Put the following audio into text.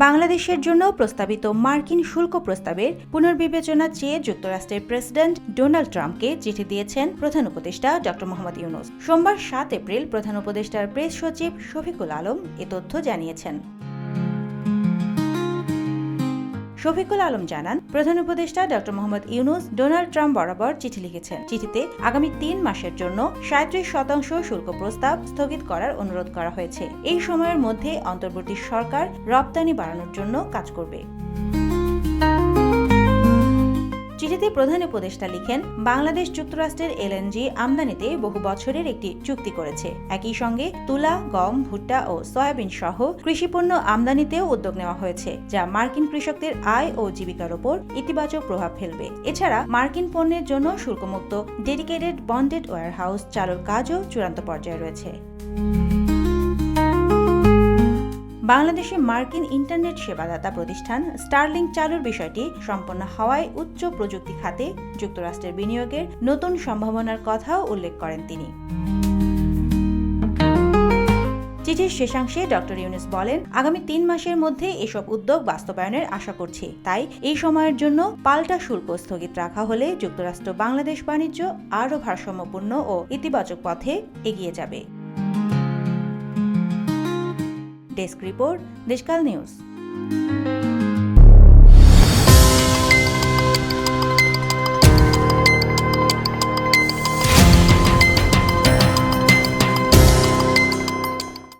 বাংলাদেশের জন্য প্রস্তাবিত মার্কিন শুল্ক প্রস্তাবের পুনর্বিবেচনা চেয়ে যুক্তরাষ্ট্রের প্রেসিডেন্ট ডোনাল্ড ট্রাম্পকে চিঠি দিয়েছেন প্রধান উপদেষ্টা ড. মোহাম্মদ ইউনূস। সোমবার 7 এপ্রিল প্রধান উপদেষ্টার প্রেস সচিব শফিকুল আলম এ তথ্য জানিয়েছেন। শফিকুল আলম জানান, প্রধান উপদেষ্টা ড. মোহাম্মদ ইউনূস ডোনাল্ড ট্রাম্প বরাবর চিঠি লিখেছেন। চিঠিতে আগামী 3 মাসের জন্য 37% শুল্ক প্রস্তাব স্থগিত করার অনুরোধ করা হয়েছে। এই সময়ের মধ্যে অন্তর্বর্তী সরকার রপ্তানি বাড়ানোর জন্য কাজ করবে। চিঠিতে প্রধান উপদেষ্টা লিখেন, বাংলাদেশ যুক্তরাষ্ট্রের এলএনজি আমদানিতে বহু বছরের একটি চুক্তি করেছে। একই সঙ্গে তুলা, গম, ভুট্টা ও সয়াবিন সহ কৃষিপণ্য আমদানিতেও উদ্যোগ নেওয়া হয়েছে, যা মার্কিন কৃষকদের আয় ও জীবিকার উপর ইতিবাচক প্রভাব ফেলবে। এছাড়া মার্কিন পণ্যের জন্য শুল্কমুক্ত ডেডিকেটেড বন্ডেড ওয়্যারহাউস চালুর কাজও চূড়ান্ত পর্যায়ে রয়েছে। বাংলাদেশে মার্কিন ইন্টারনেট সেবাদাতা প্রতিষ্ঠান স্টারলিংক চালুর বিষয়টি সম্পন্ন হওয়ায় উচ্চ প্রযুক্তি খাতে যুক্তরাষ্ট্রের বিনিয়োগের নতুন সম্ভাবনার কথাও উল্লেখ করেন তিনি। চিঠির শেষাংশে ড. ইউনূস বলেন, আগামী 3 মাসের মধ্যে এসব উদ্যোগ বাস্তবায়নের আশা করছি। তাই এই সময়ের জন্য পাল্টা শুল্ক স্থগিত রাখা হলে যুক্তরাষ্ট্র বাংলাদেশ বাণিজ্য আরও ভারসাম্যপূর্ণ ও ইতিবাচক পথে এগিয়ে যাবে। Desk report, Deshkal news.